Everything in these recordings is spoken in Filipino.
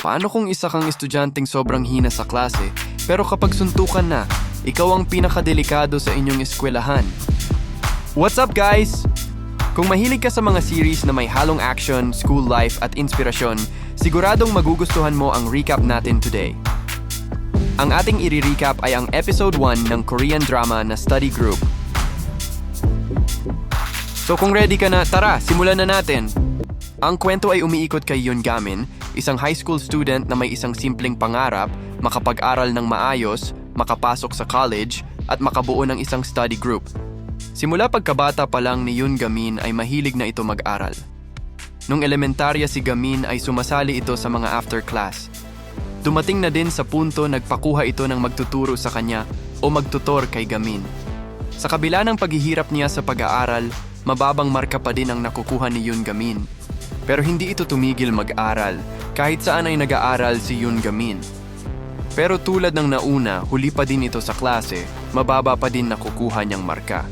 Paano kung isa kang estudyanteng sobrang hina sa klase, pero kapag suntukan na, ikaw ang pinakadelikado sa inyong eskwelahan? What's up guys? Kung mahilig ka sa mga series na may halong action, school life at inspirasyon, siguradong magugustuhan mo ang recap natin today. Ang ating i-recap ay ang episode 1 ng Korean drama na Study Group. So kung ready ka na, tara, simulan na natin! Ang kwento ay umiikot kay Yoon Gamin, isang high school student na may isang simpleng pangarap, makapag-aral ng maayos, makapasok sa college, at makabuo ng isang study group. Simula pagkabata pa lang ni Yoon Gamin ay mahilig na ito mag-aral. Nung elementarya si Gamin ay sumasali ito sa mga after class. Dumating na din sa punto nagpakuha ito ng magtuturo sa kanya o magtutor kay Gamin. Sa kabila ng paghihirap niya sa pag-aaral, mababang marka pa din ang nakukuha ni Yoon Gamin. Pero hindi ito tumigil mag-aral, kahit saan ay nag-aaral si Yoon Gamin. Pero tulad ng nauna, huli pa din ito sa klase, mababa pa din nakukuha niyang marka.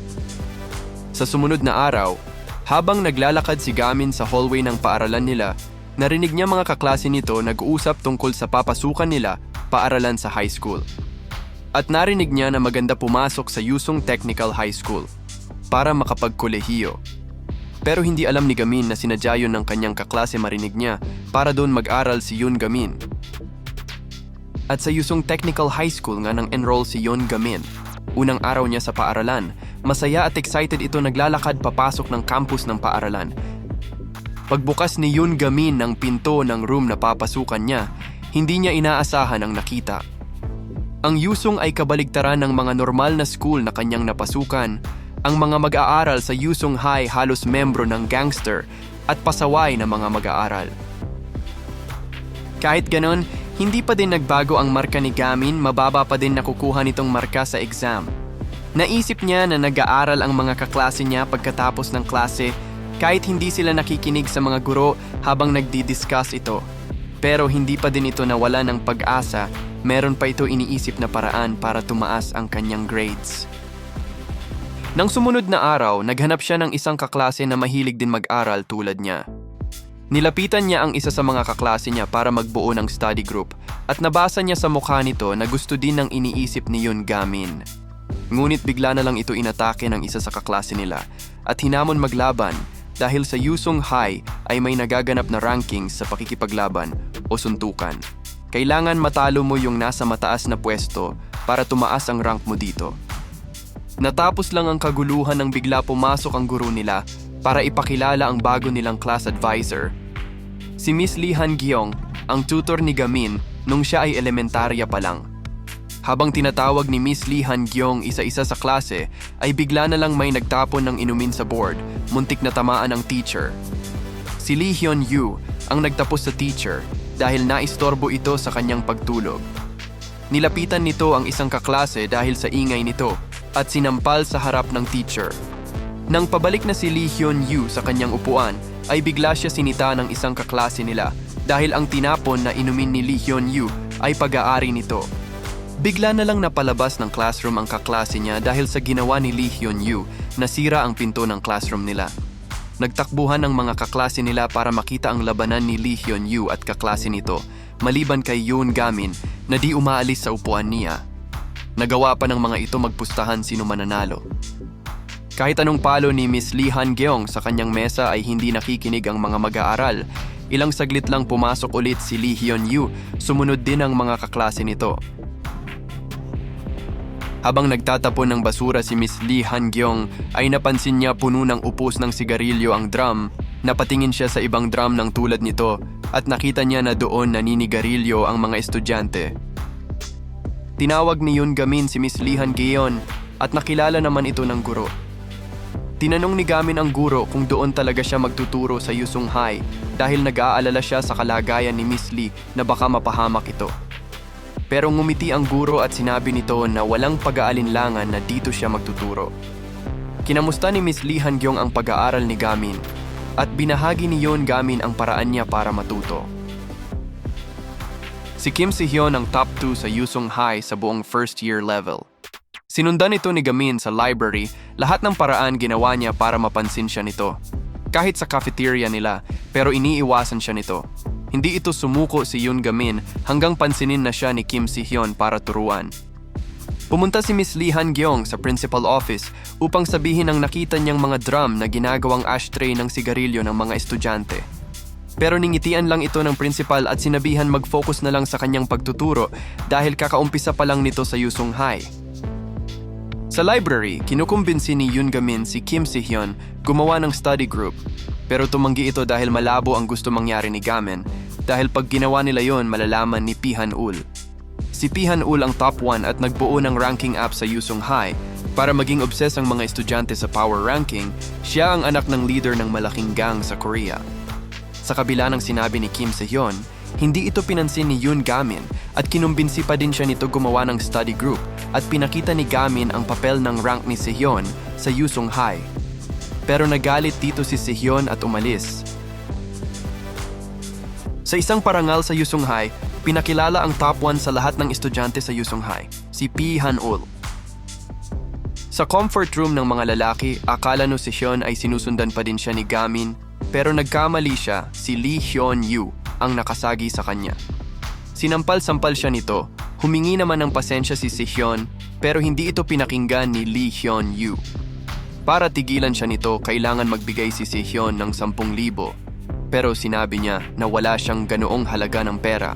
Sa sumunod na araw, habang naglalakad si Gamin sa hallway ng paaralan nila, narinig niya mga kaklase nito nag-uusap tungkol sa papasukan nila paaralan sa high school. At narinig niya na maganda pumasok sa Yusung Technical High School para makapagkolehiyo. Pero hindi alam ni Gamin na sinadya yun ng kanyang kaklase marinig niya para doon mag-aral si Yoon Gamin. At sa Yusung Technical High School nga nang enroll si Yoon Gamin. Unang araw niya sa paaralan, masaya at excited ito naglalakad papasok ng campus ng paaralan. Pagbukas ni Yoon Gamin ng pinto ng room na papasukan niya, hindi niya inaasahan ang nakita. Ang Yusung ay kabaligtaran ng mga normal na school na kanyang napasukan. Ang mga mag-aaral sa Yusung High halos membro ng gangster at pasaway na mga mag-aaral. Kahit ganon, hindi pa din nagbago ang marka ni Gamin, mababa pa din nakukuha nitong marka sa exam. Naisip niya na nag-aaral ang mga kaklase niya pagkatapos ng klase kahit hindi sila nakikinig sa mga guro habang nagdi-discuss ito. Pero hindi pa din ito nawala ng pag-asa, meron pa ito iniisip na paraan para tumaas ang kanyang grades. Nang sumunod na araw, naghanap siya ng isang kaklase na mahilig din mag-aral tulad niya. Nilapitan niya ang isa sa mga kaklase niya para magbuo ng study group at nabasa niya sa mukha nito na gusto din ng iniisip ni Yoon Gamin. Ngunit bigla na lang ito inatake ng isa sa kaklase nila at hinamon maglaban dahil sa Yusung High ay may nagaganap na rankings sa pakikipaglaban o suntukan. Kailangan matalo mo yung nasa mataas na pwesto para tumaas ang rank mo dito. Natapos lang ang kaguluhan nang bigla pumasok ang guro nila para ipakilala ang bago nilang class advisor. Si Miss Lee Han-gyong, ang tutor ni Gamin nung siya ay elementarya pa lang. Habang tinatawag ni Miss Lee Han-gyong isa-isa sa klase, ay bigla na lang may nagtapon ng inumin sa board, muntik na tamaan ang teacher. Si Lee Hyun-yu ang nagtapos sa teacher dahil naistorbo ito sa kanyang pagtulog. Nilapitan nito ang isang kaklase dahil sa ingay nito at sinampal sa harap ng teacher. Nang pabalik na si Lee Hyun-yu sa kanyang upuan, ay bigla siya sinita ng isang kaklase nila dahil ang tinapon na inumin ni Lee Hyun-yu ay pag-aari nito. Bigla na lang napalabas ng classroom ang kaklase niya dahil sa ginawa ni Lee Hyun-yu, nasira ang pinto ng classroom nila. Nagtakbuhan ng mga kaklase nila para makita ang labanan ni Lee Hyun-yu at kaklase nito, maliban kay Yoon Gamin na di umaalis sa upuan niya. Nagawa pa ng mga ito magpustahan sino mananalo. Kahit anong palo ni Miss Lee Han-gyong sa kanyang mesa ay hindi nakikinig ang mga mag-aaral. Ilang saglit lang pumasok ulit si Lee Hyun-yu, sumunod din ang mga kaklase nito. Habang nagtatapon ng basura si Miss Lee Han-gyong ay napansin niya puno ng upos ng sigarilyo ang drum. Napatingin siya sa ibang drum ng tulad nito at nakita niya na doon naninigarilyo ang mga estudyante. Tinawag ni Yoon Gamin si Miss Lee Han-gyeon at nakilala naman ito ng guro. Tinanong ni Gamin ang guro kung doon talaga siya magtuturo sa Yusung High dahil nag-aalala siya sa kalagayan ni Miss Lee na baka mapahamak ito. Pero ngumiti ang guro at sinabi nito na walang pag-aalinlangan na dito siya magtuturo. Kinamusta ni Miss Lee Han-gyong ang pag-aaral ni Gamin at binahagi ni Yoon Gamin ang paraan niya para matuto. Si Kim Si-hyun ang top 2 sa Yusung High sa buong first year level. Sinundan ito ni Gamin sa library, lahat ng paraan ginawa niya para mapansin siya nito. Kahit sa cafeteria nila, pero iniiwasan siya nito. Hindi ito sumuko si Yoon Gamin hanggang pansinin na siya ni Kim Si-hyun para turuan. Pumunta si Miss Lee Han-gyong sa principal office upang sabihin ang nakita niyang mga drum na ginagawang ashtray ng sigarilyo ng mga estudyante. Pero ningitian lang ito ng principal at sinabihan mag-focus na lang sa kanyang pagtuturo dahil kakaumpisa pa lang nito sa Yusung High. Sa library, kinukumbinsi ni Yoon Gamin si Kim Si-hyun gumawa ng study group. Pero tumanggi ito dahil malabo ang gusto mangyari ni Gamin dahil pag ginawa nila yon malalaman ni Pi Han-ul. Si Pi Han-ul ang top 1 at nagbuo ng ranking app sa Yusung High. Para maging obsessed ang mga estudyante sa power ranking, siya ang anak ng leader ng malaking gang sa Korea. Sa kabila ng sinabi ni Kim Si-hyun, hindi ito pinansin ni Yoon Gamin at kinumbinsi pa din siya nito gumawa ng study group at pinakita ni Gamin ang papel ng rank ni Si-hyun sa Yusung High. Pero nagalit dito si Si-hyun at umalis. Sa isang parangal sa Yusung High, pinakilala ang top 1 sa lahat ng estudyante sa Yusung High, si Pi Han-ul. Sa comfort room ng mga lalaki, akala no si Hyun ay sinusundan pa din siya ni Gamin, pero nagkamali siya, si Lee Hyun-yu ang nakasagi sa kanya. Sinampal-sampal siya nito, humingi naman ng pasensya si Hyun, pero hindi ito pinakinggan ni Lee Hyun-yu. Para tigilan siya nito, kailangan magbigay si Hyun ng 10,000, pero sinabi niya na wala siyang ganoong halaga ng pera.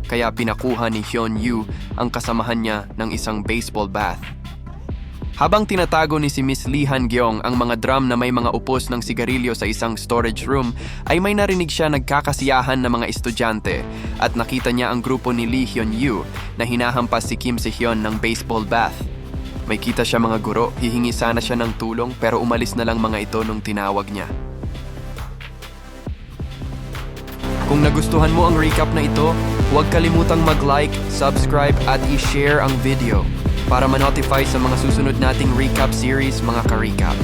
Kaya pinakuha ni Hyun-yu ang kasamahan niya ng isang baseball bat. Habang tinatago ni si Miss Lee Han-gyong ang mga drum na may mga upos ng sigarilyo sa isang storage room, ay may narinig siya nagkakasiyahan na mga estudyante at nakita niya ang grupo ni Lee Hyun-yu na hinahampas si Kim Si-hyun ng baseball bat. May kita siya mga guro, hihingi sana siya ng tulong pero umalis na lang mga ito nung tinawag niya. Kung nagustuhan mo ang recap na ito, huwag kalimutang mag-like, subscribe at i-share ang video para ma-notify sa mga susunod nating recap series mga ka-recap.